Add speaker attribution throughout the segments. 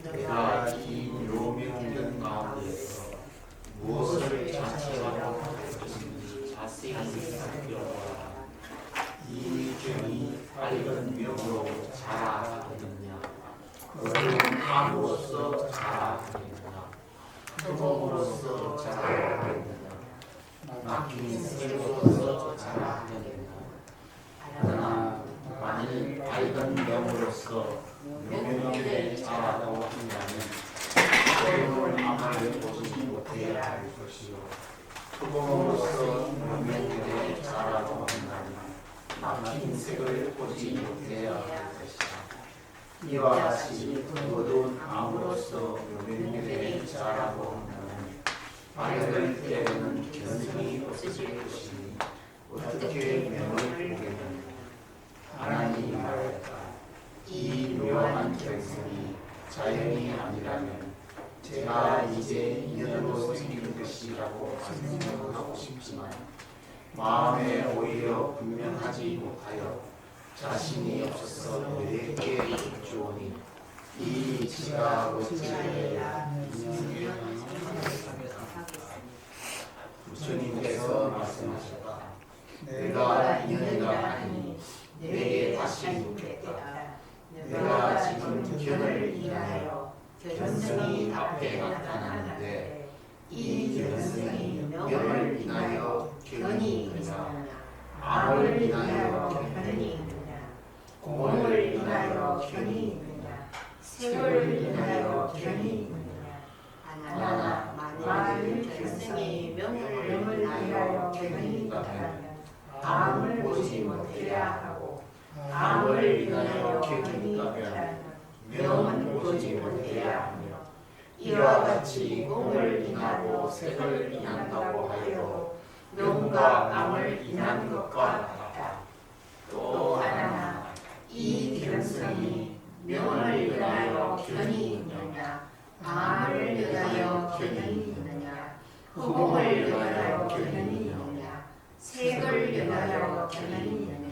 Speaker 1: 내가 이 묘명된 가운데서 무엇을 자체하고 하는지 자세히 살펴보라. 이 병이 밝은 명으로 자라하느냐, 어두운 암으로서 자라하느냐, 흑암으로서 자라하느냐, 막힌 색으로서 자라하느냐. 그러나 만일 밝은 명으로서 명명에 자라다고 한다면 어두운 암을 보지 못해야 할 것이요, 흑암으로서 명명에 자라다고 한다면 막힌 색을 보지 못해야 할 것이다. 이와 같이 어두운 암으로서 명명에 자라고 한다면 밝을 때에는 견성이 없어질 것이니 어떻게 명을 보겠느냐. 하나님이 말했다. 이 묘한 견성이 자연이 아니라면 제가 이제 인연으로 생긴 것이라고 생각하고 싶지만 마음에 오히려 분명하지 못하여 자신이 없어서 너희에게 주오니 이 지가 어찌해야 주님께서 말씀하셨다. 내가 인연이라 하니 내게 다시 묻겠다. 내가 지금 견을 인하여 견성이 앞에 나타나는데 이 견성이 명을 인하여 견이 있느냐, 암을 인하여 견이 있느냐, 공을 인하여 견이 있느냐, 색을 인하여 견이 있느냐. 하나 만일 견성이 명을 인하여 견이 있다면 암을 보지 못해야 하고, 암을 인하여 견이 있다면 명은 보지 못해야 하며, 이와 같이 공을 인하고 색을 인한다고 하여도 명과 암을 인한 것과 같다. 또 하나 이 견성이 명을 인하여 견이 있느냐, 암을 인하여 견이 있느냐, 흑암을 인하여 견이 있느냐, 색을 인하여 견이 있느냐.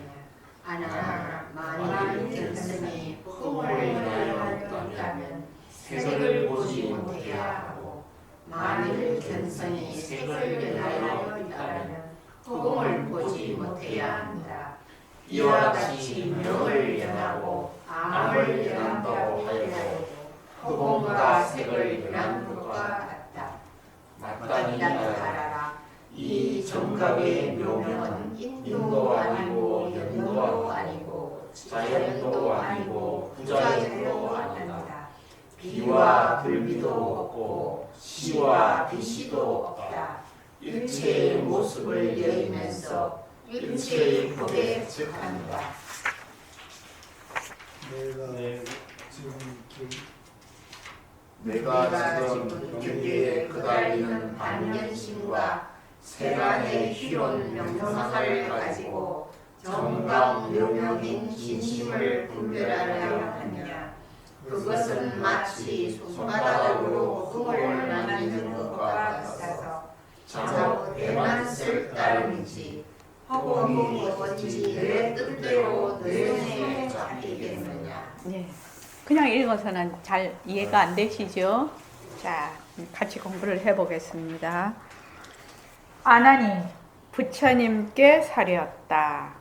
Speaker 1: 하나 만일 견성이 흑암을 인하여 있다면 색을 보지 못해야 하고, 만일 견성이 색을 인하여 있다면 흑암을 보지 못해야 한다. 이와 같이 명을 인하고 암을 인한다고 하여도 흑암과 색을 인한 것과 같다. 마땅히 알아라. 이 정각의 묘명은 인도 아니고 연도 아니고 자연도 아니고 부자연도 아니다. 비와 불비도 없고 시와 비시도 없다. 일체의 모습을 여기면서 일체의 법에 즉한다. 내가 지금 경계에 그달리는 반면심과 세간의 희론 명상을 가지고 정강 묘명인 진심을 분별하려 하느냐. 그것은 마치 손바닥으로 흙을 만지는 것과 같아서 저 대만쓸 따름이지 허공이 어찌 내 뜻대로 내 손에 잡히겠느냐.
Speaker 2: 네. 그냥 읽어서는 잘 이해가 안 되시죠? 자, 같이 공부를 해보겠습니다. 아나니 부처님께 사려었다.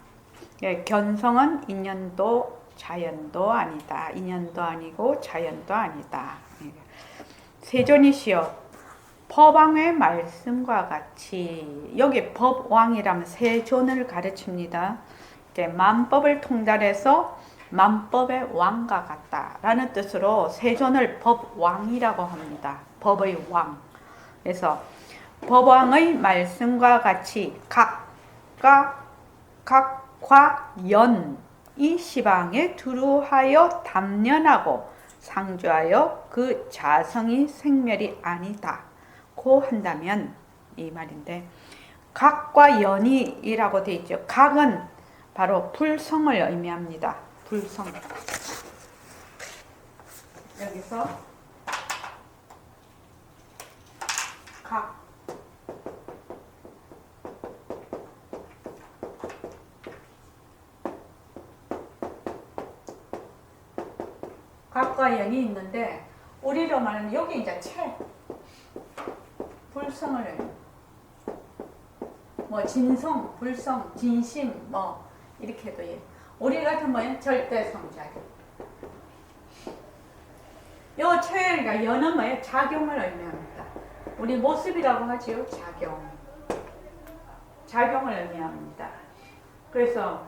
Speaker 2: 견성은 인연도 자연도 아니다. 인연도 아니고 자연도 아니다. 세존이시여, 법왕의 말씀과 같이, 여기 법왕이라면 세존을 가르칩니다. 만법을 통달해서 만법의 왕과 같다라는 뜻으로 세존을 법왕이라고 합니다. 법의 왕. 그래서 법왕의 말씀과 같이 각과 연 이 시방에 두루하여 담련하고 상주하여 그 자성이 생멸이 아니다 고 한다면 이 말인데, 각과 연이라고 되어 있죠. 각은 바로 불성을 의미합니다. 불성. 여기서 각, 각과 연이 있는데 우리로 말하면 여기 이제 불성을 뭐 진성, 불성, 진심 뭐 이렇게 해도 예. 우리 같은 뭐예요? 절대성자리. 요 체가 여는 뭐예요? 작용을 의미합니다. 우리 모습이라고 하지요. 작용을 의미합니다. 그래서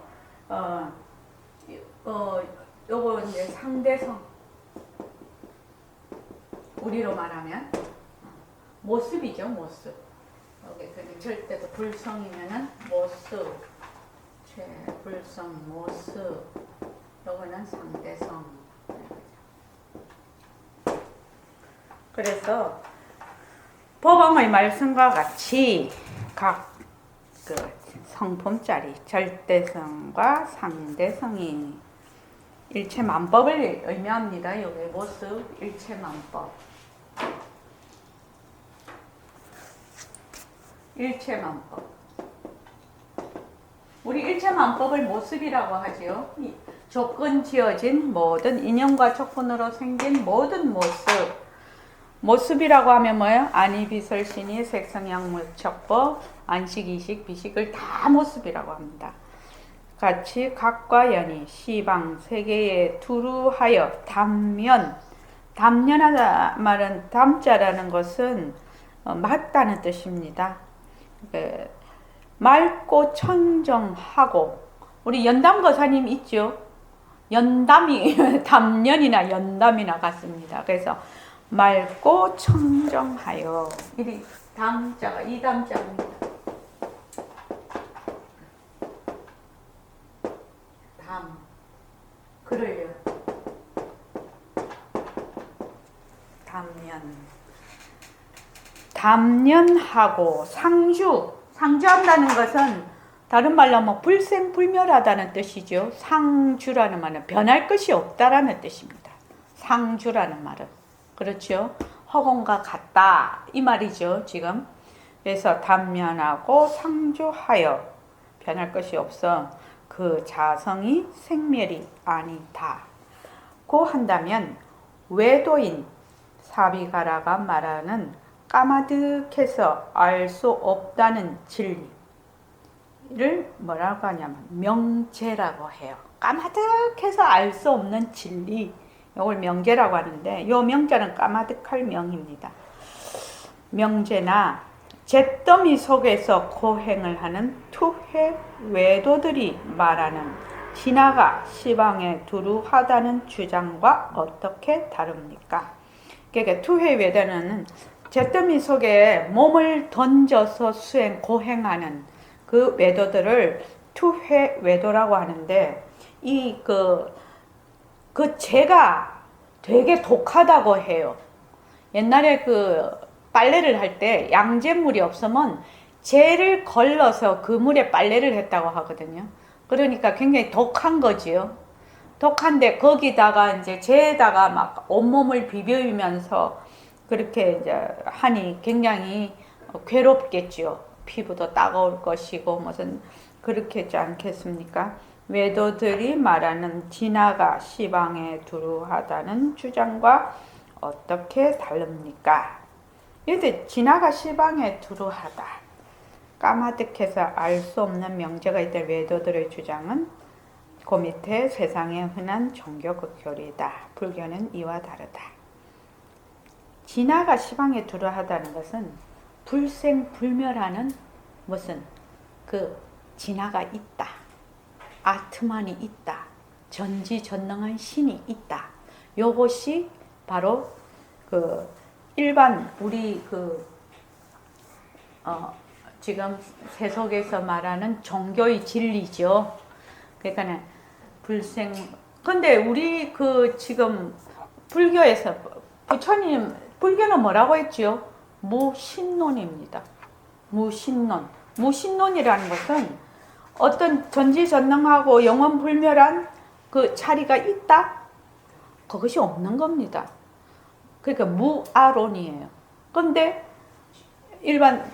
Speaker 2: 요거 이제 상대성. 우리로 말하면 모습이죠, 모습. 여기 절대도 불성이면은 모습, 불성, 모습. 요거는 상대성. 그래서 법왕의 말씀과 같이 각 그 성품짜리 절대성과 상대성이 일체만법을 의미합니다. 여기 모습 일체만법. 일체만법. 우리 일체만법을 모습이라고 하지요. 조건 지어진 모든 인연과 조건으로 생긴 모든 모습. 모습이라고 하면 뭐예요? 안이비설신이 색성양물척법, 안식이식, 비식을 다 모습이라고 합니다. 같이 각과 연이 시방 세계에 두루하여 담면하다 말은 담자라는 것은 맑다는 뜻입니다. 맑고 청정하고 우리 연담거사님 있죠? 연담이 담년이나 연담이나 같습니다. 그래서 맑고 청정하여 이 담자가 이 담자입니다. 그래요. 담년하고 상주한다는 것은 다른 말로 하면 불생불멸하다는 뜻이죠. 상주라는 말은 변할 것이 없다라는 뜻입니다. 상주라는 말은 그렇죠. 허공과 같다 이 말이죠. 지금 그래서 담면하고 상주하여 변할 것이 없어 그 자성이 생멸이 아니다. 고 한다면 외도인 사비가라가 말하는 까마득해서 알 수 없다는 진리를 뭐라고 하냐면 명제라고 해요. 까마득해서 알 수 없는 진리, 이걸 명제라고 하는데 이 명제는 까마득할 명입니다. 명제나 잿더미 속에서 고행을 하는 투회 외도들이 말하는 진화가 시방에 두루하다는 주장과 어떻게 다릅니까? 그러니까 투회 외도는 잿더미 속에 몸을 던져서 고행하는 그 외도들을 투회 외도라고 하는데 그 재가 되게 독하다고 해요. 옛날에 빨래를 할 때 양잿물이 없으면 재를 걸러서 그 물에 빨래를 했다고 하거든요. 그러니까 굉장히 독한 거지요. 독한데 거기다가 이제 재에다가 막 온몸을 비비면서 그렇게 이제 하니 굉장히 괴롭겠죠. 피부도 따가울 것이고 무슨 그렇게 했지 않겠습니까? 외도들이 말하는 진화가 시방에 두루하다는 주장과 어떻게 다릅니까? 이때 진화가 시방에 두루하다. 까마득해서 알 수 없는 명제가 있던 외도들의 주장은 그 밑에 세상에 흔한 종교 교리다. 불교는 이와 다르다. 진화가 시방에 두루하다는 것은 불생불멸하는 무슨 진화가 있다. 아트만이 있다. 전지전능한 신이 있다. 요것이 바로 일반 우리 지금 세속에서 말하는 종교의 진리죠. 그러니까 근데 우리 지금 불교에서 부처님 불교는 뭐라고 했죠? 무신론입니다. 무신론이라는 것은 어떤 전지전능하고 영원불멸한 그 자리가 있다? 그것이 없는 겁니다. 그러니까 무아론이에요. 그런데 일반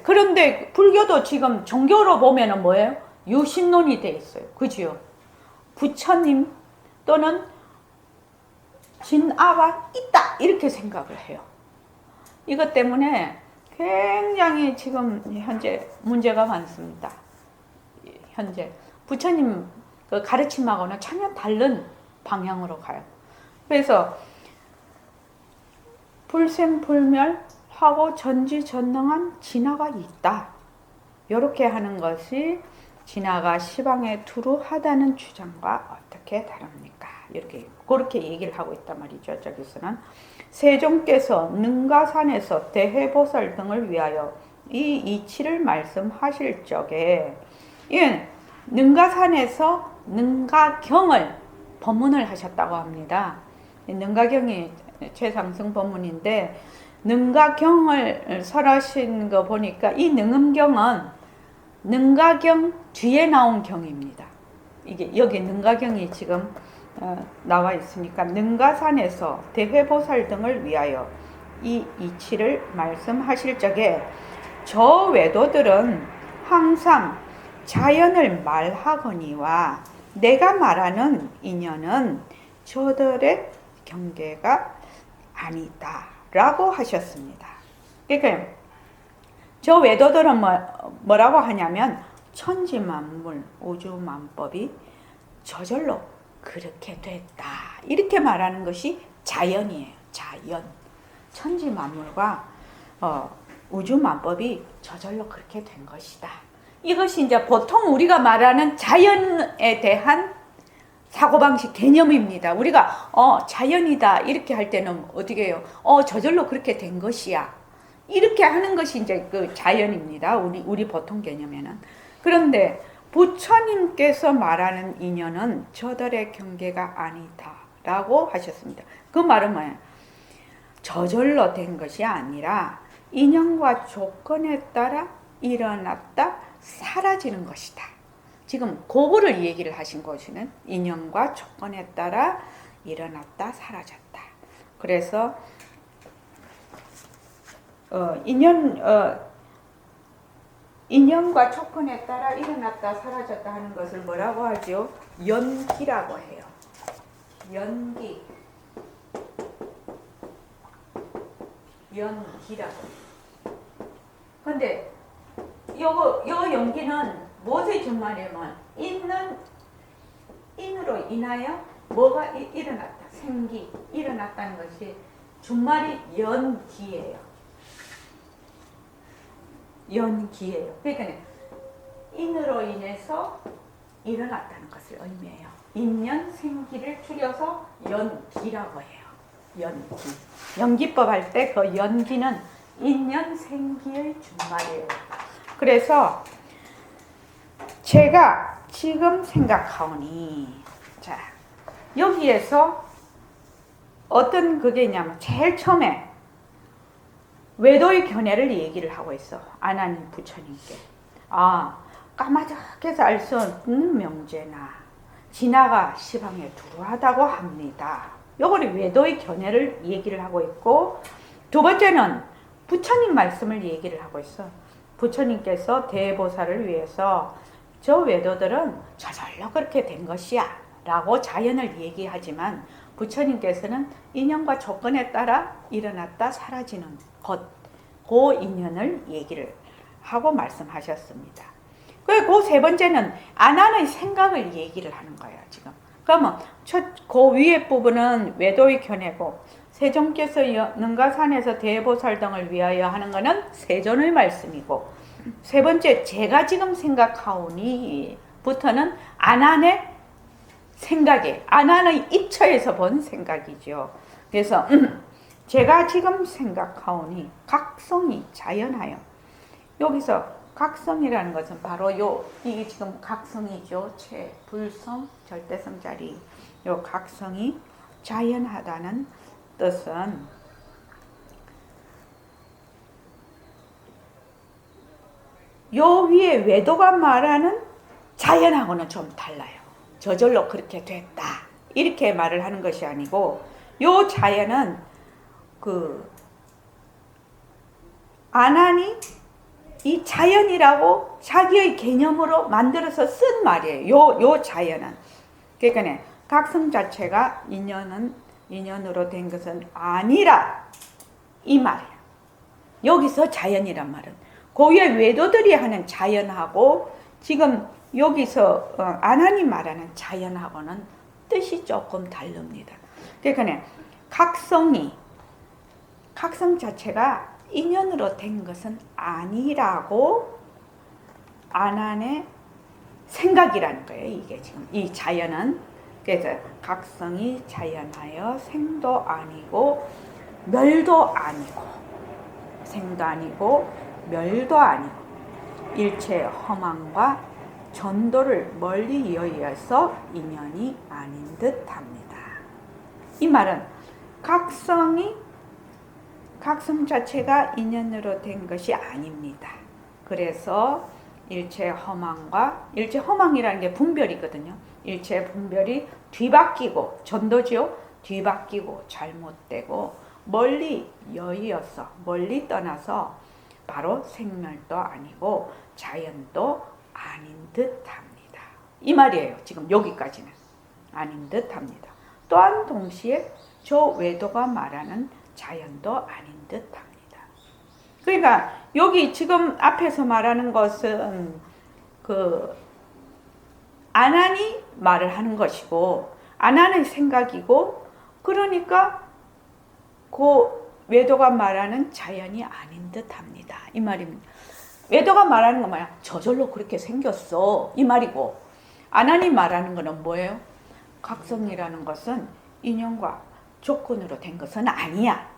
Speaker 2: 그런데 불교도 지금 종교로 보면은 뭐예요? 유신론이 돼 있어요. 그죠? 부처님 또는 진아가 있다 이렇게 생각을 해요. 이것 때문에 굉장히 지금 현재 문제가 많습니다. 현재 부처님 그 가르침하고는 전혀 다른 방향으로 가요. 그래서 불생불멸하고 전지전능한 진화가 있다. 이렇게 하는 것이 진화가 시방에 두루하다는 주장과 어떻게 다릅니까? 이렇게 그렇게 얘기를 하고 있단 말이죠. 저기서는 세종께서 능가산에서 대해보살 등을 위하여 이 이치를 말씀하실 적에 능가산에서 능가경을 법문을 하셨다고 합니다. 능가경이 최상승 법문인데 능가경을 설하신 거 보니까 이 능음경은 능가경 뒤에 나온 경입니다. 이게 여기 능가경이 지금 나와 있으니까 능가산에서 대회보살 등을 위하여 이 이치를 말씀하실 적에 저 외도들은 항상 자연을 말하거니와 내가 말하는 인연은 저들의 경계가 아니다 라고 하셨습니다. 그러니까 저 외도들은 뭐라고 하냐면 천지만물 우주만법이 저절로 그렇게 됐다 이렇게 말하는 것이 자연이에요. 자연. 천지만물과 우주만법이 저절로 그렇게 된 것이다. 이것이 이제 보통 우리가 말하는 자연에 대한 사고방식 개념입니다. 우리가 자연이다 이렇게 할 때는 어떻게 해요? 저절로 그렇게 된 것이야. 이렇게 하는 것이 이제 그 자연입니다. 우리 보통 개념에는. 그런데 부처님께서 말하는 인연은 저들의 경계가 아니다라고 하셨습니다. 그 말은 뭐예요? 저절로 된 것이 아니라 인연과 조건에 따라 일어났다 사라지는 것이다. 지금 그거를 얘기를 하신 것이는 인연과 조건에 따라 일어났다 사라졌다. 그래서 인연과 조건에 따라 일어났다 사라졌다 하는 것을 뭐라고 하죠? 연기라고 해요. 연기라고. 근데 요 연기는 무엇의 준말이면 인으로 인하여 뭐가 일어났다. 생기, 일어났다는 것이 준말이 연기예요. 그러니까 인으로 인해서 일어났다는 것을 의미해요. 인연, 생기를 줄여서 연기라고 해요. 연기. 연기법 할 때 그 연기는 인연, 생기의 준말이에요. 그래서 제가 지금 생각하오니 자 여기에서 어떤 그게 있냐면 제일 처음에 외도의 견해를 얘기를 하고 있어. 아나님 부처님께. 까마득해서 알 수 없는 명제나 진화가 시방에 두루하다고 합니다. 요거를 외도의 견해를 얘기를 하고 있고, 두 번째는 부처님 말씀을 얘기를 하고 있어. 부처님께서 대보살을 위해서 저 외도들은 저절로 그렇게 된 것이야 라고 자연을 얘기하지만 부처님께서는 인연과 조건에 따라 일어났다 사라지는 것, 그 인연을 얘기를 하고 말씀하셨습니다. 그 세 번째는 아난의 생각을 얘기를 하는 거예요, 지금. 그러면 그 위에 부분은 외도의 견해고, 세종께서 능가산에서 대보살 등을 위하여 하는 것은 세존의 말씀이고, 세 번째 제가 지금 생각하오니 부터는 아난의 생각에, 아난의 입처에서 본 생각이죠. 그래서 제가 지금 생각하오니 각성이 자연하여, 여기서 각성이라는 것은 바로 이게 지금 각성이죠. 불성, 절대성 자리. 요 각성이 자연하다는 뜻은 요 위에 외도가 말하는 자연하고는 좀 달라요. 저절로 그렇게 됐다 이렇게 말을 하는 것이 아니고, 요 자연은 아난이 이 자연이라고 자기의 개념으로 만들어서 쓴 말이에요. 요 자연은. 그러니까 각성 자체가 인연은 인연으로 된 것은 아니라 이 말이야. 여기서 자연이란 말은 고유의 외도들이 하는 자연하고 지금 여기서 아나니 말하는 자연하고는 뜻이 조금 다릅니다. 그러니까 각성 자체가 인연으로 된 것은 아니라고 아난의 생각이라는 거예요. 이게 지금 이 자연은. 그래서 각성이 자연하여 생도 아니고 멸도 아니고 생도 아니고 멸도 아니고 일체 허망과 전도를 멀리 여의어서 인연이 아닌 듯합니다. 이 말은 각성 자체가 인연으로 된 것이 아닙니다. 그래서 일체 허망이라는 게 분별이거든요. 일체 분별이 뒤바뀌고 전도죠. 뒤바뀌고 잘못되고 멀리 여의어서 멀리 떠나서 바로 생멸도 아니고 자연도 아닌 듯합니다. 이 말이에요. 지금 여기까지는 아닌 듯합니다. 또한 동시에 저 외도가 말하는 자연도 아닌 듯합니다. 그러니까 여기 지금 앞에서 말하는 것은 아난이 말을 하는 것이고 아난의 생각이고 그러니까 그 외도가 말하는 자연이 아닌 듯합니다. 이 말입니다. 외도가 말하는 건 뭐야? 저절로 그렇게 생겼어. 이 말이고 아난이 말하는 거는 뭐예요? 각성이라는 것은 인연과 조건으로 된 것은 아니야.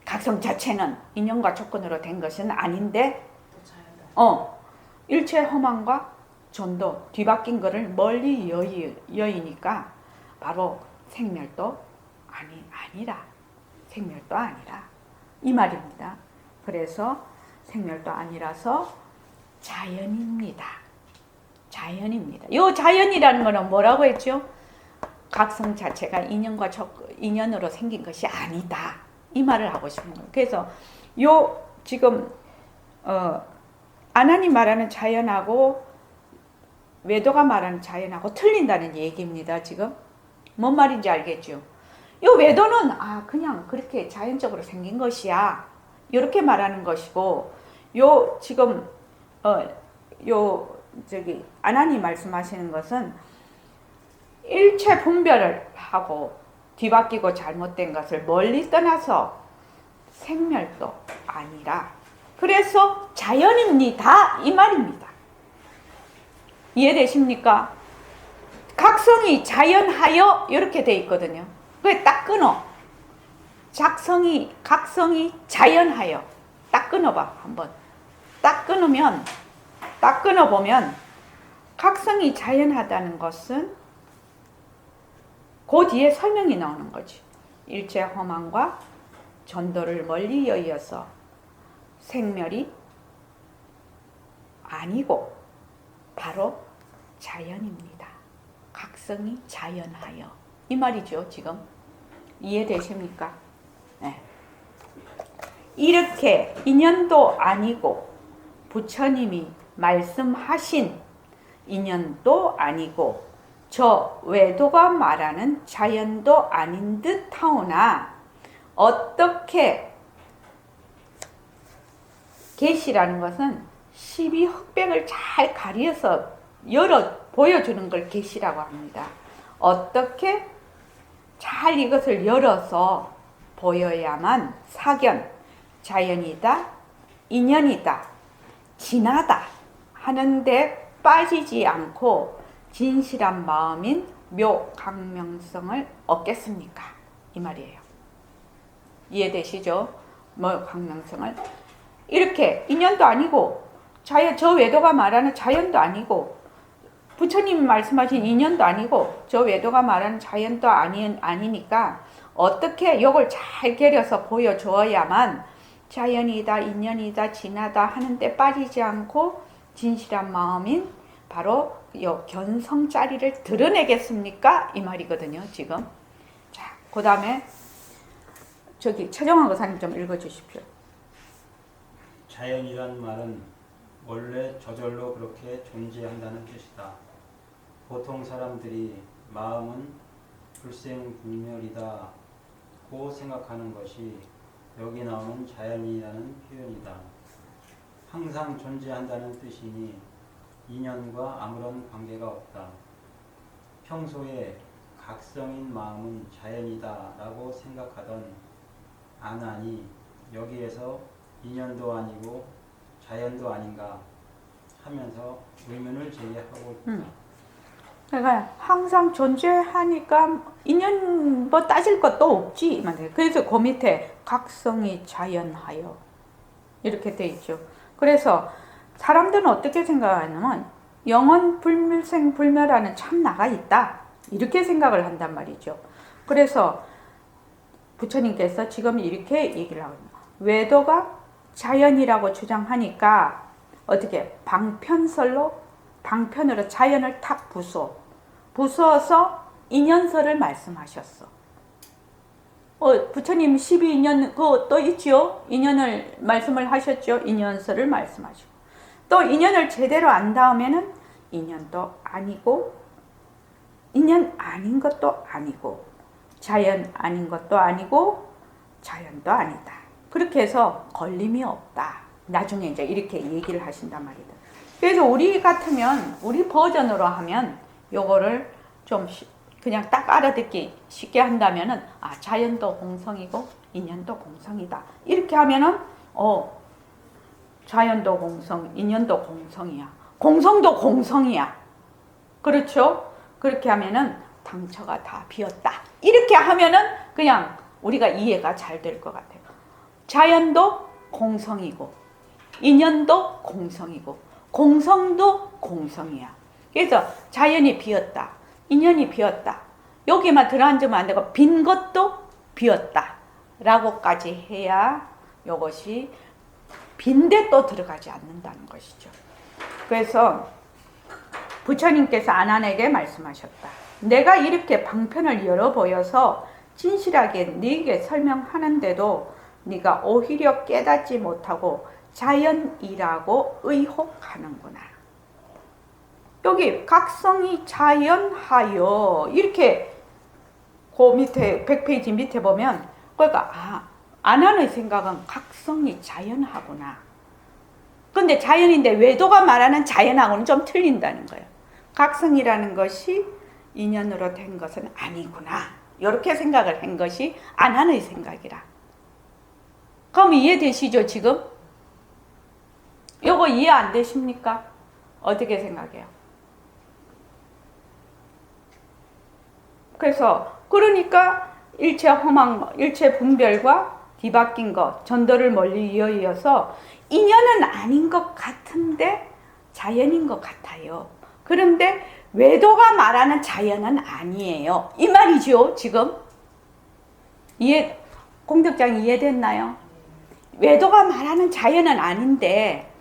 Speaker 2: 각성 자체는 인연과 조건으로 된 것은 아닌데 일체 허망과 전도 뒤바뀐 것을 멀리 여의니까 바로 생멸도 아니라 생멸도 아니라 이 말입니다. 그래서 생멸도 아니라서 자연입니다. 자연입니다. 이 자연이라는 것은 뭐라고 했죠? 각성 자체가 인연으로 생긴 것이 아니다. 이 말을 하고 싶은 거예요. 그래서 지금 아난이 말하는 자연하고 외도가 말하는 자연하고 틀린다는 얘기입니다. 지금 뭔 말인지 알겠죠? 이 외도는 그냥 그렇게 자연적으로 생긴 것이야. 이렇게 말하는 것이고 지금 아난이 말씀하시는 것은 일체 분별을 하고 뒤바뀌고 잘못된 것을 멀리 떠나서 생멸도 아니라 그래서 자연입니다. 이 말입니다. 이해되십니까? 각성이 자연하여 이렇게 돼 있거든요. 그게 딱 끊어. 각성이 자연하여 딱 끊어봐 한번. 딱 끊어보면 각성이 자연하다는 것은 그 뒤에 설명이 나오는 거지. 일체 허망과 전도를 멀리 여의어서 생멸이 아니고 바로 자연입니다. 각성이 자연하여 이 말이죠. 지금 이해되십니까? 네. 이렇게 인연도 아니고 부처님이 말씀하신 인연도 아니고 저 외도가 말하는 자연도 아닌 듯하오나 어떻게 계시라는 것은 12흑백을 잘 가려서 보여주는 걸 계시라고 합니다. 어떻게 잘 이것을 열어서 보여야만 사견, 자연이다, 인연이다, 진하다 하는데 빠지지 않고 진실한 마음인 묘광명성을 얻겠습니까? 이 말이에요. 이해되시죠? 묘광명성을 이렇게 인연도 아니고 저 외도가 말하는 자연도 아니고 부처님이 말씀하신 인연도 아니고 저 외도가 말하는 자연도 아니니까 어떻게 이걸 잘 겨려서 보여줘야만 자연이다, 인연이다, 진하다 하는데 빠지지 않고 진실한 마음인 바로 이 견성자리를 드러내겠습니까? 이 말이거든요. 지금. 자, 그 다음에 최정환 의사님 좀 읽어주십시오.
Speaker 3: 자연이란 말은 원래 저절로 그렇게 존재한다는 뜻이다. 보통 사람들이 마음은 불생불멸이다고 생각하는 것이 여기 나오는 자연이라는 표현이다. 항상 존재한다는 뜻이니 인연과 아무런 관계가 없다. 평소에 각성인 마음은 자연이다라고 생각하던 아난이 여기에서 인연도 아니고 자연도 아닌가 하면서 의문을 제기하고 있다.
Speaker 2: 그러니까 항상 존재하니까 인연 뭐 따질 것도 없지. 그래서 그 밑에 각성이 자연하여 이렇게 돼 있죠. 그래서 사람들은 어떻게 생각하냐면 영원 불멸생불멸하는 참나가 있다 이렇게 생각을 한단 말이죠. 그래서 부처님께서 지금 이렇게 얘기를 하고 있는 거예요. 외도가 자연이라고 주장하니까 어떻게 방편으로 자연을 탁 부수어서 인연설을 말씀하셨어. 부처님 12인연 그거 또 있죠. 인연을 말씀을 하셨죠. 인연설을 말씀하시고 또 인연을 제대로 안 다음에는 인연도 아니고 인연 아닌 것도 아니고 자연 아닌 것도 아니고 자연도 아니다. 그렇게 해서 걸림이 없다. 나중에 이제 이렇게 얘기를 하신단 말이다. 그래서 우리 같으면 우리 버전으로 하면 요거를 좀 그냥 딱 알아듣기 쉽게 한다면은 자연도 공성이고 인연도 공성이다. 이렇게 하면은 자연도 공성, 인연도 공성이야. 공성도 공성이야. 그렇죠? 그렇게 하면은 당처가 다 비었다. 이렇게 하면은 그냥 우리가 이해가 잘 될 것 같아요. 자연도 공성이고 인연도 공성이고 공성도 공성이야. 그래서 자연이 비었다. 인연이 비었다. 여기만 들어앉으면 안 되고 빈 것도 비었다. 라고까지 해야 이것이 빈데 또 들어가지 않는다는 것이죠. 그래서 부처님께서 아난에게 말씀하셨다. 내가 이렇게 방편을 열어 보여서 진실하게 네게 설명하는데도 네가 오히려 깨닫지 못하고 자연이라고 의혹하는구나. 여기 각성이 자연하여 이렇게 그 밑에 100페이지 밑에 보면 그러니까 아난의 생각은 각성이 자연하구나. 근데 자연인데 외도가 말하는 자연하고는 좀 틀린다는 거예요. 각성이라는 것이 인연으로 된 것은 아니구나. 이렇게 생각을 한 것이 아난의 생각이라. 그럼 이해되시죠 지금? 요거 이해 안 되십니까? 어떻게 생각해요? 그러니까 일체 허망, 일체 분별과 뒤바뀐 것, 전도를 멀리 이어서 인연은 아닌 것 같은데 자연인 것 같아요. 그런데 외도가 말하는 자연은 아니에요. 이 말이죠, 지금? 공덕장 이해됐나요? 외도가 말하는 자연은 아닌데,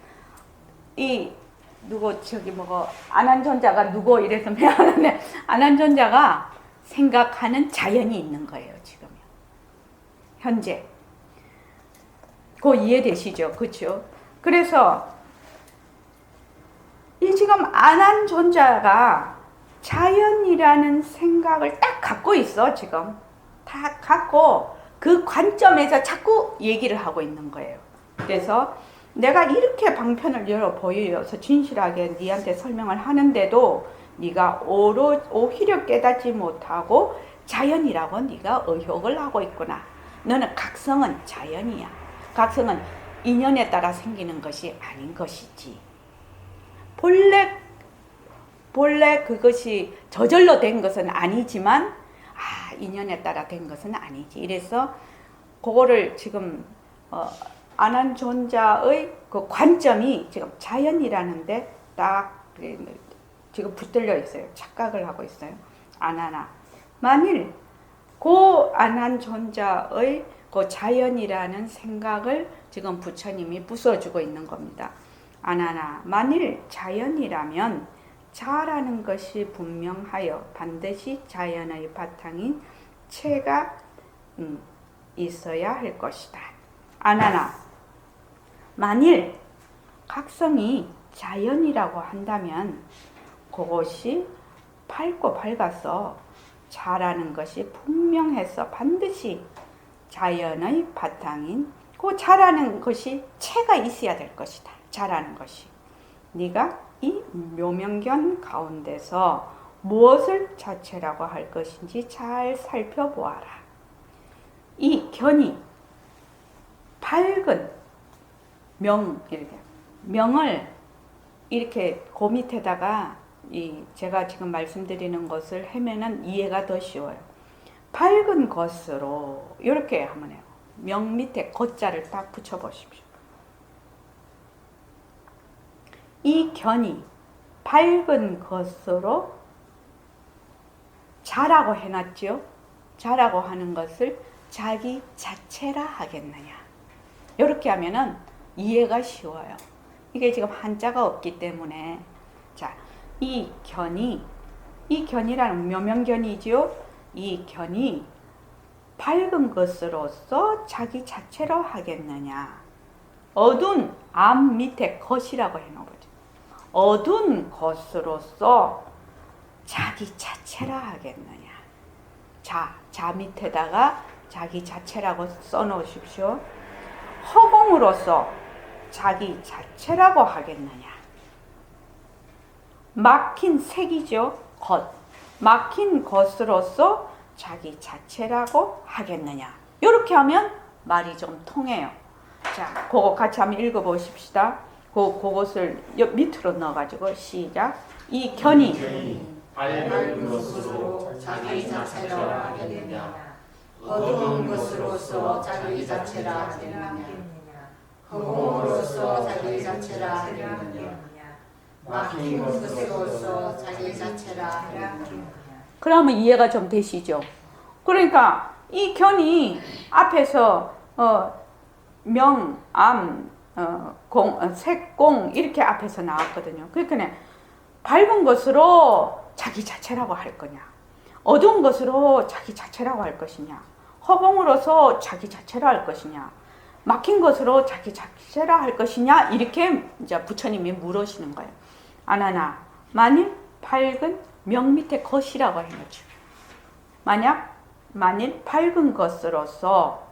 Speaker 2: 아난존자가 누구 이래서 미안한데, 아난존자가 생각하는 자연이 있는 거예요, 지금. 현재. 그거 이해되시죠? 그렇죠? 그래서 이 지금 아난존자가 자연이라는 생각을 딱 갖고 있어, 지금. 다 갖고 그 관점에서 자꾸 얘기를 하고 있는 거예요. 그래서 내가 이렇게 방편을 열어 보여서 진실하게 네한테 설명을 하는데도 네가 오히려 깨닫지 못하고 자연이라고 네가 의혹을 하고 있구나. 너는 각성은 자연이야. 각성은 인연에 따라 생기는 것이 아닌 것이지. 본래 그것이 저절로 된 것은 아니지만 인연에 따라 된 것은 아니지. 이래서 그거를 지금 아난존자의 그 관점이 지금 자연이라는데 딱 지금 붙들려 있어요. 착각을 하고 있어요. 아나나. 만일 그 아난존자의 그 자연이라는 생각을 지금 부처님이 부숴주고 있는 겁니다. 아나나. 만일 자연이라면 자라는 것이 분명하여 반드시 자연의 바탕인 체가 있어야 할 것이다. 아나나. 만일 각성이 자연이라고 한다면 그것이 밝고 밝아서 자라는 것이 분명해서 반드시 자연의 바탕인 그 자라는 것이 체가 있어야 될 것이다. 자라는 것이. 네가 이 묘명견 가운데서 무엇을 자체라고 할 것인지 잘 살펴보아라. 이 견이 밝은 명을 이렇게 그 밑에다가 제가 지금 말씀드리는 것을 하면은 이해가 더 쉬워요. 밝은 것으로 이렇게 하면 해요. 명 밑에 거자를 딱 붙여 보십시오. 이 견이 밝은 것으로 자라고 해놨죠. 자라고 하는 것을 자기 자체라 하겠느냐. 이렇게 하면은 이해가 쉬워요. 이게 지금 한자가 없기 때문에 자, 이 견이라는 묘명견이지요. 이 견이 밝은 것으로서 자기 자체로 하겠느냐. 어두운 암 밑에 것이라고 해놓거든. 어두운 것으로서 자기 자체라 하겠느냐. 자 밑에다가 자기 자체라고 써놓으십시오. 허공으로서 자기 자체라고 하겠느냐. 막힌 색이죠. 막힌 것으로서 자기 자체라고 하겠느냐. 이렇게 하면 말이 좀 통해요. 자, 그거 같이 한번 읽어보십시다. 그것을 밑으로 넣어가지고 시작. 이 견이
Speaker 1: 밝은 것으로 자기 자체라 하겠느냐. 어두운 것으로서 자기 자체라 하겠느냐. 허공으로서 자기 자체라 하겠느냐. 막힌 것으로서 자기 자체라 하겠느냐.
Speaker 2: 그러면 이해가 좀 되시죠? 그러니까 이 견이 앞에서 명, 암, 색, 공 이렇게 앞에서 나왔거든요. 그러니까 밝은 것으로 자기 자체라고 할 거냐, 어두운 것으로 자기 자체라고 할 것이냐, 허공으로서 자기 자체라 할 것이냐, 막힌 것으로 자기 자체라 할 것이냐, 이렇게 이제 부처님이 물으시는 거예요. 아나나, 만일 밝은 명 밑에 것이라고 해놓죠. 만일 밝은 것으로서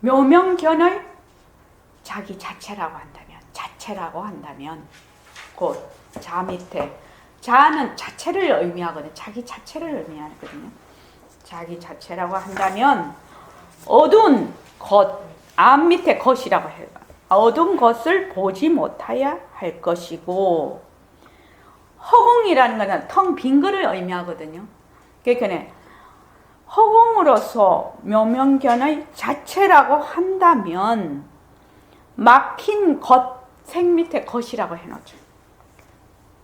Speaker 2: 묘명견의 자기 자체라고 한다면 곧 자 밑에, 자는 자체를 의미하거든요. 자기 자체를 의미하거든요. 자기 자체라고 한다면 어두운 것, 암 밑에 것이라고 해요. 어두운 것을 보지 못하야 할 것이고, 허공이라는 것은 텅 빈 것을 의미하거든요. 그러니까 허공으로서 묘명견의 자체라고 한다면 막힌 것, 색 밑에 것이라고 해놓죠.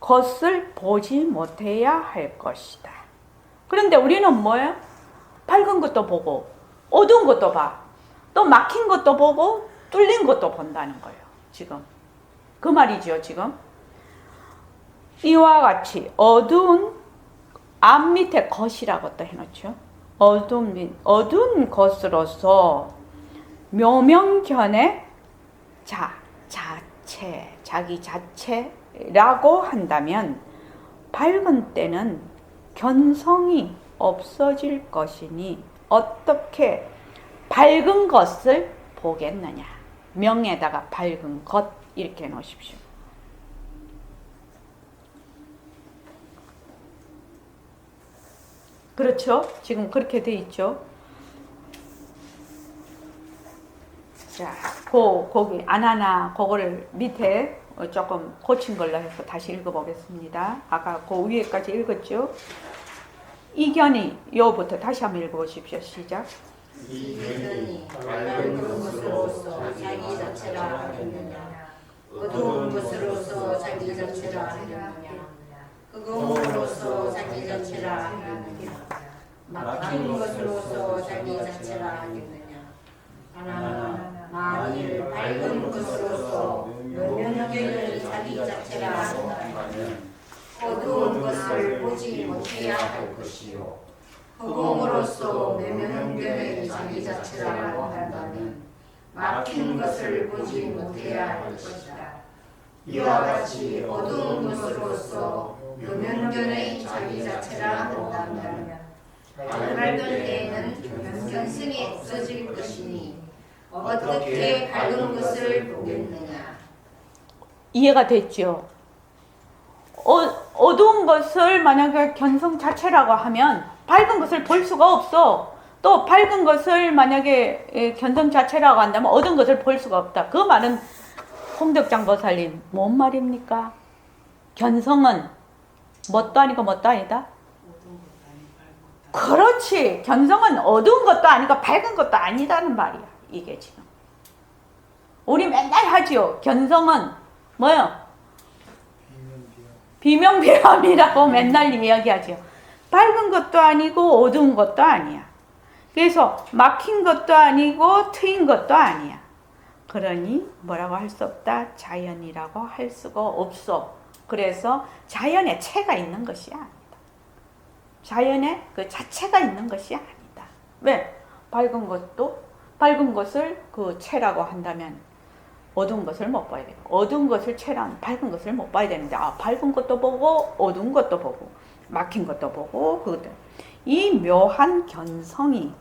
Speaker 2: 것을 보지 못해야 할 것이다. 그런데 우리는 뭐예요? 밝은 것도 보고 어두운 것도 봐. 또 막힌 것도 보고 뚫린 것도 본다는 거예요. 지금 그 말이죠. 지금 이와 같이 어두운 암 밑에 것이라고 또 해놓죠. 어두운 것으로서 묘명견의 자기 자체라고 한다면 밝은 때는 견성이 없어질 것이니 어떻게 밝은 것을 보겠느냐. 명에다가 밝은 것 이렇게 놓으십시오. 그렇죠? 지금 그렇게 돼 있죠? 자, 거기 아나나 그거를 밑에 조금 고친 걸로 해서 다시 읽어보겠습니다. 아까 그 위에까지 읽었죠? 이견이 요부터 다시 한번 읽어보십시오. 시작.
Speaker 1: 이견이 밝은 것으로서 자기 자체라 하겠느냐. 어두운 것으로서 자기 자체라 하겠느냐. 흑음으로서 자기 자체라 하겠느냐. 막힌 것으로서 자기 자체라 하겠느냐. 하나 만일 밝은 것으로서 묘명견이 자기 자체라 한다면 어두운 것을 보지 못해야 할 것이요. 흑음으로서 묘명견이 자기 자체라고 한다면 막힌 것을 보지 못해야 할 것이다. 이와 같이 어두운 것으로서 그 명견의 자기 자체라 한다면 밝은 데에는 견성이 없어질 것이니 어떻게 밝은 것을 보겠느냐.
Speaker 2: 이해가 됐죠? 어두운 것을 만약에 견성 자체라고 하면 밝은 것을 볼 수가 없어. 또 밝은 것을 만약에 견성 자체라고 한다면 어두운 것을 볼 수가 없다. 그 말은 홍덕장보살님 뭔 말입니까? 견성은 뭣도 아니고 뭣도 아니다? 그렇지. 견성은 어두운 것도 아니고 밝은 것도 아니다는 말이야. 이게 지금 우리 맨날 하지요. 견성은 뭐요? 비명비암이라고 맨날 이야기하죠. 밝은 것도 아니고 어두운 것도 아니야. 그래서 막힌 것도 아니고 트인 것도 아니야. 그러니 뭐라고 할 수 없다. 자연이라고 할 수가 없어. 그래서 자연에 체가 있는 것이 아니다. 자연에 그 자체가 있는 것이 아니다. 왜? 밝은 것을 그 체라고 한다면 어두운 것을 못 봐야겠다. 어두운 것을 체라면 밝은 것을 못 봐야 되는데 밝은 것도 보고 어두운 것도 보고 막힌 것도 보고 그것들. 이 묘한 견성이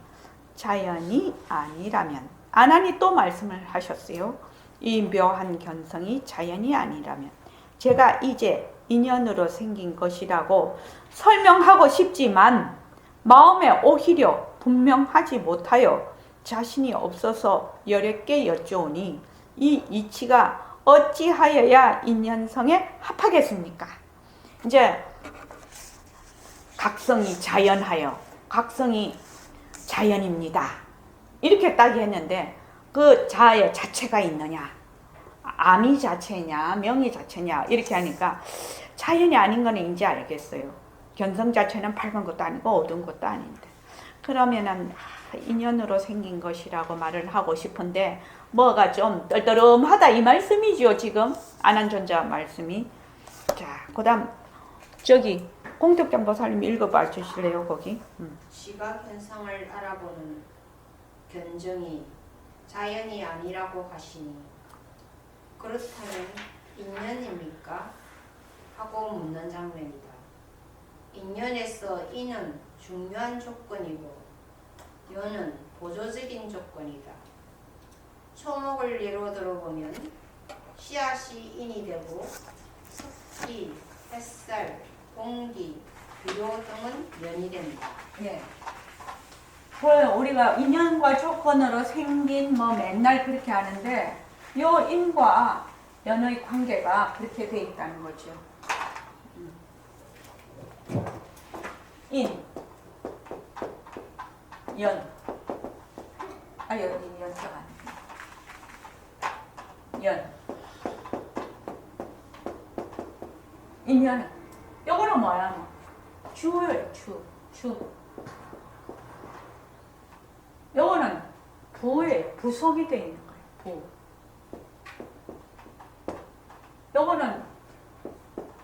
Speaker 2: 자연이 아니라면 아나니 또 말씀을 하셨어요. 이 묘한 견성이 자연이 아니라면 제가 이제 인연으로 생긴 것이라고 설명하고 싶지만 마음에 오히려 분명하지 못하여 자신이 없어서 여럿께 여쭈오니 이 이치가 어찌하여야 인연성에 합하겠습니까? 이제 각성이 자연하여 각성이 자연입니다. 이렇게 딱 했는데 그 자의 자체가 있느냐? 암이 자체냐? 명이 자체냐? 이렇게 하니까 자연이 아닌 거는 이제 알겠어요. 견성 자체는 밝은 것도 아니고 어두운 것도 아닌데 그러면은 인연으로 생긴 것이라고 말을 하고 싶은데 뭐가 좀 떨떠름하다 이 말씀이죠. 지금 아난존자 말씀이. 자, 그 다음 저기 공덕장보살님 읽어봐 주실래요? 거기.
Speaker 1: 시각 현상을 알아보는 견정이 자연이 아니라고 하시니 그렇다면 인연입니까? 하고 묻는 장면이다. 인연에서 이는 중요한 조건이고 연은 보조적인 조건이다. 초목을 예로 들어보면 씨앗이 인이 되고 습기, 햇살, 공기, 비료 등은 연이 된다.
Speaker 2: 예. 우리가 인연과 조건으로 생긴 뭐 맨날 그렇게 하는데 요 인과 연의 관계가 그렇게 돼 있다는 거죠. 인, 연, 여기 연자가 연, 인연. 요거는 뭐야? 주예요, 주. 요거는 부에 부속이 되어 있는 거예요. 부. 요거는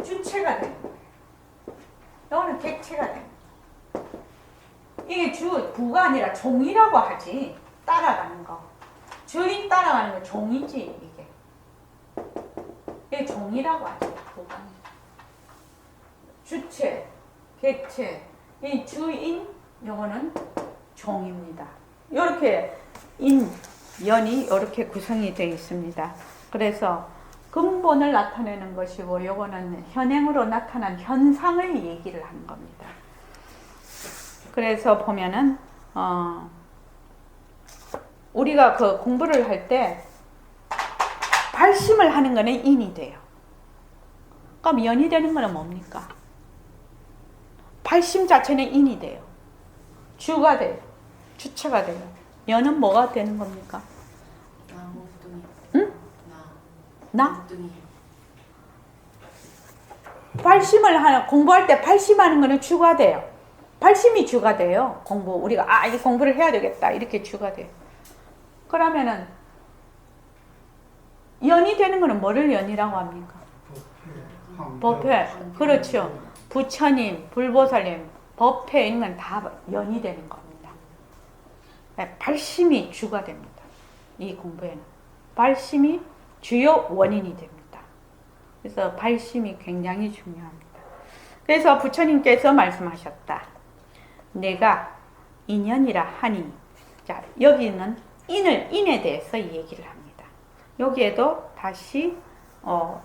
Speaker 2: 주체가 되는 거예요. 요거는 객체가 되는 거예요. 이게 부가 아니라 종이라고 하지. 따라가는 거. 주인 따라가는 거 종이지 이게. 이게 종이라고 하지. 부가 아니라. 주체, 객체. 이 주인 요거는 종입니다. 이렇게 인연이 이렇게 구성이 되어 있습니다. 그래서 근본을 나타내는 것이고 요거는 현행으로 나타난 현상을 얘기를 하는 겁니다. 그래서 보면은 우리가 그 공부를 할 때 발심을 하는 거는 인이 돼요. 그럼 연이 되는 거는 뭡니까? 발심 자체는 인이 돼요. 주가 돼요. 주체가 돼요. 연은 뭐가 되는 겁니까? 응? 나? 공부할 때 발심하는 거는 주가 돼요. 발심이 주가 돼요. 우리가 이 공부를 해야 되겠다 이렇게 주가 돼요. 그러면은 연이 되는 거는 뭐를 연이라고 합니까? 법회. 그렇죠. 부처님, 불보살님, 법회 이런 건 다 연이 되는 겁니다. 발심이 주가 됩니다. 이 공부에는 발심이 주요 원인이 됩니다. 그래서 발심이 굉장히 중요합니다. 그래서 부처님께서 말씀하셨다. 내가 인연이라 하니. 자, 여기는 인에 대해서 얘기를 합니다. 여기에도 다시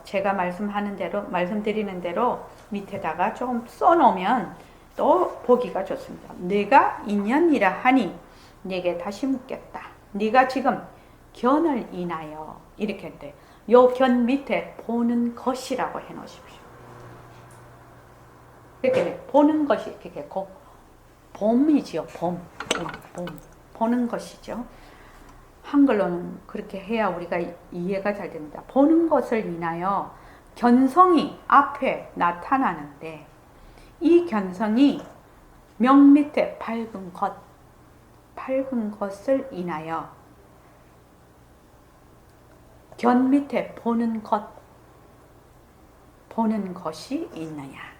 Speaker 2: 제가 말씀드리는 대로 밑에다가 조금 써놓으면 또 보기가 좋습니다. 내가 인연이라 하니 내게 다시 묻겠다. 네가 지금 견을 인하여 이렇게 했는데 요 견 밑에 보는 것이라고 해놓으십시오. 이렇게 보는 것이 이렇게 봄이지요. 봄. 보는 것이죠. 한글로는 그렇게 해야 우리가 이해가 잘 됩니다. 보는 것을 인하여 견성이 앞에 나타나는데 이 견성이 명 밑에 밝은 것을 인하여 견 밑에 보는 것이 있느냐.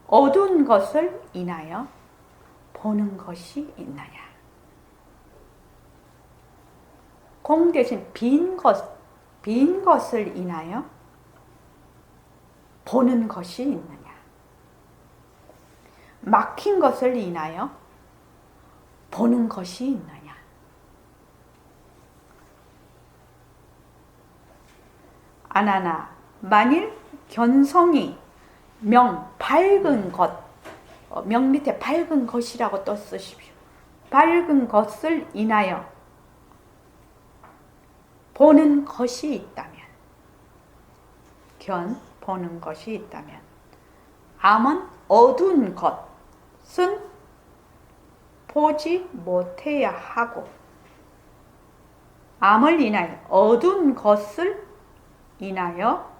Speaker 2: 어두운 것을 인하여 보는 것이 있느냐. 공 대신 빈 것을 인하여 보는 것이 있느냐. 막힌 것을 인하여 보는 것이 있느냐. 아나나 만일 견성이 밝은 것, 명 밑에 밝은 것이라고 또 쓰십시오. 밝은 것을 인하여 보는 것이 있다면, 보는 것이 있다면, 암은 어두운 것은 보지 못해야 하고, 암을 인하여 어두운 것을 인하여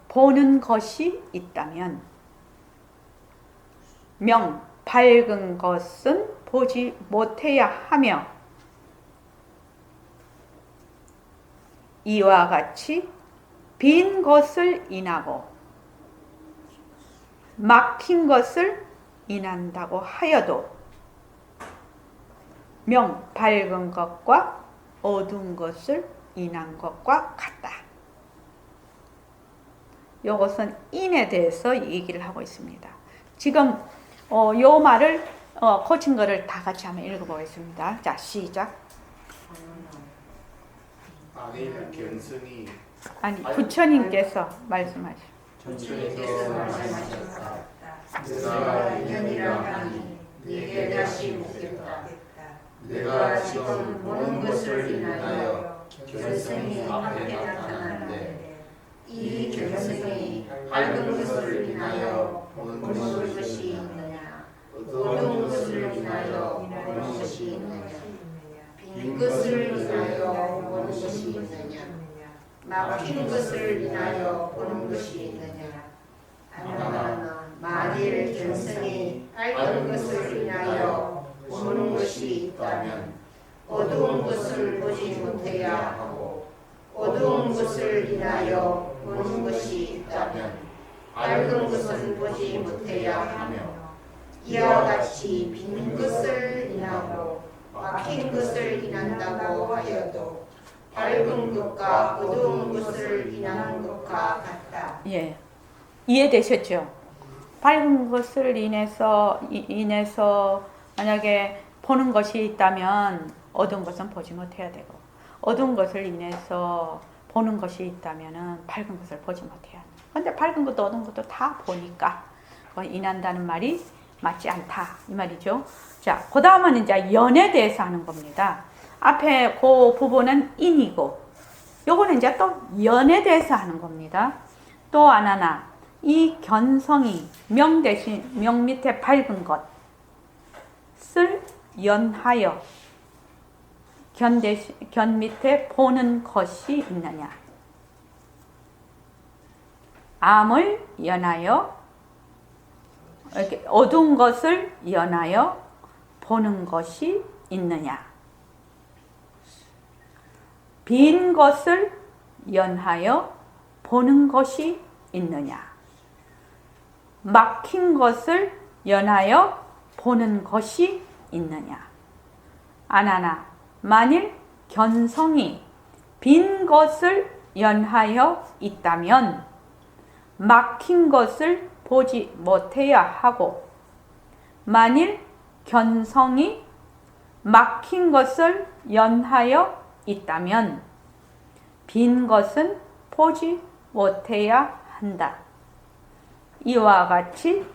Speaker 2: 보는 것이 있다면, 밝은 것은 보지 못해야 하며, 이와 같이 빈 것을 인하고 막힌 것을 인한다고 하여도 밝은 것과 어두운 것을 인한 것과 같다. 이것은 인에 대해서 얘기를 하고 있습니다. 지금 요 말을 고친 거를 다 같이 한번 읽어보겠습니다. 자, 시작.
Speaker 4: 아니면 견성이
Speaker 2: 부처님께서 말씀하시오.
Speaker 1: 부처님께서 말씀하셨다. 내가 인연이라 하니 네게 다시 묻겠다. 내가 지금 보는 것을 인하여 견성이 앞에 나타나는데 이 견성이 밝은 것을 인하여 보는 것이 있느냐, 어두운 것을 인하여 보는 것이 있느냐, 빈 것을 인하여 보는 것이 있느냐, 막힌 것을 인하여 보는 것이 있느냐. 아나나 만일 견성이 밝은 것을 인하여 보는 것이 있다면 어두운 것을 보지 못해야 하고, 어두운 것을 인하여 보는 것이 있다면 밝은 것을 보지 못해야 하며, 이와 같이 빈 것을 인하고 막힌 것을 인한다고 하여도 밝은 것과 어두운 것을 인하는 것과 같다.
Speaker 2: 예, 이해되셨죠? 밝은 것을 인해서 만약에 보는 것이 있다면 어두운 것은 보지 못해야 되고, 어두운 것을 인해서 보는 것이 있다면 밝은 것을 보지 못해야 합니다. 그런데 밝은 것도 어두운 것도 다 보니까 인한다는 말이 맞지 않다 이 말이죠. 자, 그 다음은 이제 연에 대해서 하는 겁니다. 앞에 그 부분은 인이고, 요거는 이제 또 연에 대해서 하는 겁니다. 또 하나나 이 견성이 명 대신 명 밑에 밝은 것을 연하여 견 밑에 보는 것이 있느냐. 암을 연하여 이렇게 어두운 것을 연하여 보는 것이 있느냐. 빈 것을 연하여 보는 것이 있느냐. 막힌 것을 연하여 보는 것이 있느냐. 아나나 만일 견성이 빈 것을 연하여 있다면 막힌 것을 보지 못해야 하고, 만일 견성이 막힌 것을 연하여 있다면 빈 것은 보지 못해야 한다. 이와 같이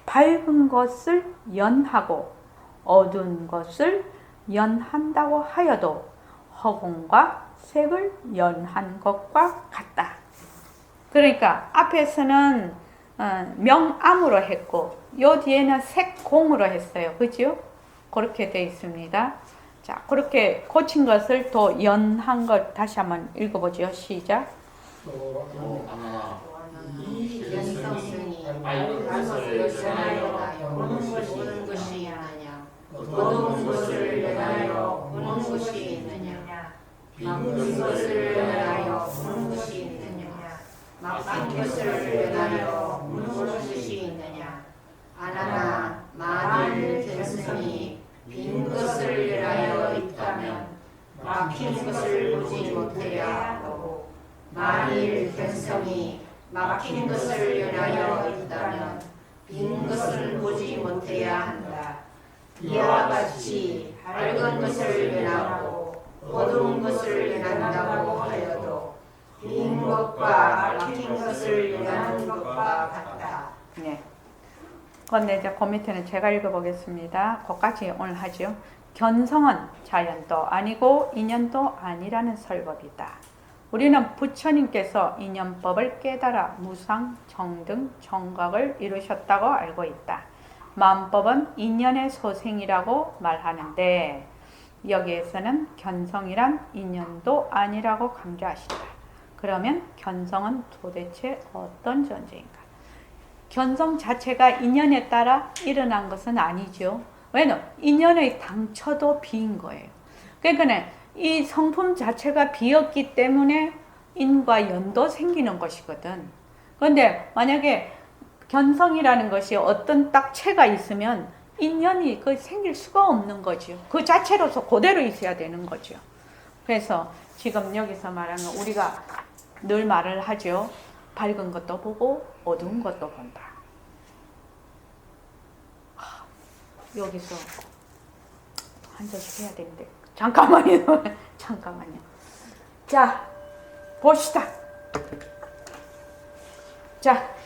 Speaker 2: 밝은 것을 연하고 어두운 것을 연한다고 하여도 허공과 색을 연한 것과 같다. 그러니까 앞에서는 명암으로 했고 요 뒤에는 색공으로 했어요. 그죠? 그렇게 되어 있습니다. 자, 그렇게 고친 것을 또 연한 것 다시 한번 읽어보죠. 시작.
Speaker 4: 또 하나
Speaker 1: 이 견성이 밝은 것을 연하여 보는 것이 있느냐, 어두운 것을 연하여 보는 것이 있느냐, 막힌 것을 연하여 보는 것이 있느냐, 막힌 것을 연하여 보는 것이 있느냐. 하나 만일 견성이 빈 것을 연하여 있다면 막힌 것을 보지 못해야 하고, 만일 견성이 막힌 것을 연하여 있다면 빈 것을 보지 못해야 한다. 이와 같이 밝은 것을 연하고 어두운 것을 연한다고 하여도 빈 것과 막힌 것을 연하는 것과 같다.
Speaker 2: 네. 그런데 이제 그 밑에는 제가 읽어보겠습니다. 그까지 오늘 하죠. 견성은 자연도 아니고 인연도 아니라는 설법이다. 우리는 부처님께서 인연법을 깨달아 무상, 정등, 정각을 이루셨다고 알고 있다. 만법은 인연의 소생이라고 말하는데 여기에서는 견성이란 인연도 아니라고 강조하시다. 그러면 견성은 도대체 어떤 존재인가? 견성 자체가 인연에 따라 일어난 것은 아니죠. 왜냐면 인연의 당처도 비인 거예요. 그러니까 이 성품 자체가 비었기 때문에 인과 연도 생기는 것이거든. 그런데 만약에 견성이라는 것이 어떤 딱 체가 있으면 인연이 생길 수가 없는 거죠. 그 자체로서 그대로 있어야 되는 거죠. 그래서 지금 여기서 말하는 우리가 늘 말을 하죠. 밝은 것도 보고 어두운 것도 본다. 여기서 한 잔씩 해야 되는데 잠깐만요. 잠깐만요. 자, 봅시다. 자,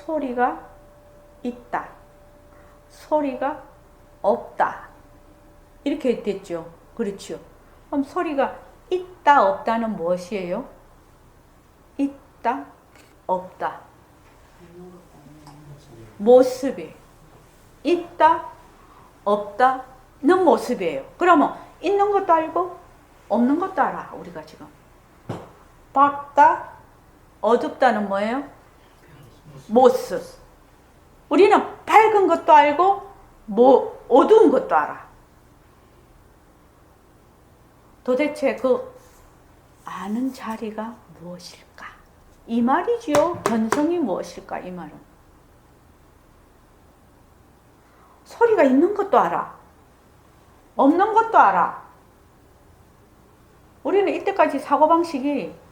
Speaker 2: 소리가 있다. 소리가 없다. 이렇게 됐죠. 그렇죠. 그럼 소리가 있다, 없다는 무엇이에요? 있다, 없다. 모습이. 있다, 없다는 모습이에요. 그러면 있는 것도 알고 없는 것도 알아. 우리가 지금. 밝다, 어둡다는 뭐예요? 모습. 우리는 밝은 것도 알고 어두운 것도 알아. 도대체 그 아는 자리가 무엇일까? 이 말이지요. 견성이 무엇일까? 이 말은. 소리가 있는 것도 알아. 없는 것도 알아. 우리는 이때까지 사고방식이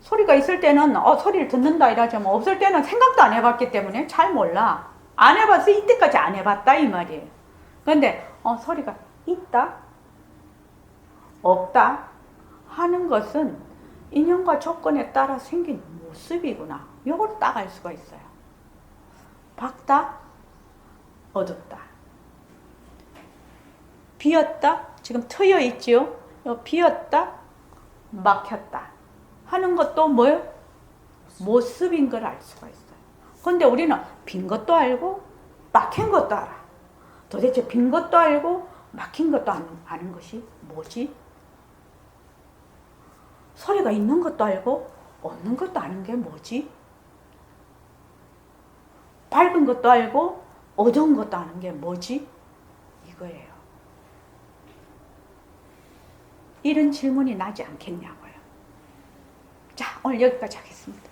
Speaker 2: 소리가 있을 때는 소리를 듣는다 이러지만 없을 때는 생각도 안 해봤기 때문에 잘 몰라. 안 해봐서 이때까지 안 해봤다 이 말이에요. 그런데 소리가 있다, 없다 하는 것은 인연과 조건에 따라 생긴 모습이구나. 이걸 딱 알 수가 있어요. 밝다, 어둡다. 비었다. 지금 트여 있지요. 비었다. 막혔다. 하는 것도 뭐예요? 모습인 걸 알 수가 있어요. 그런데 우리는 빈 것도 알고 막힌 것도 알아. 도대체 빈 것도 알고 막힌 것도 아는 것이 뭐지? 소리가 있는 것도 알고 없는 것도 아는 게 뭐지? 밝은 것도 알고 어두운 것도 아는 게 뭐지? 이거예요. 이런 질문이 나지 않겠냐고요. 자, 오늘 여기까지 하겠습니다.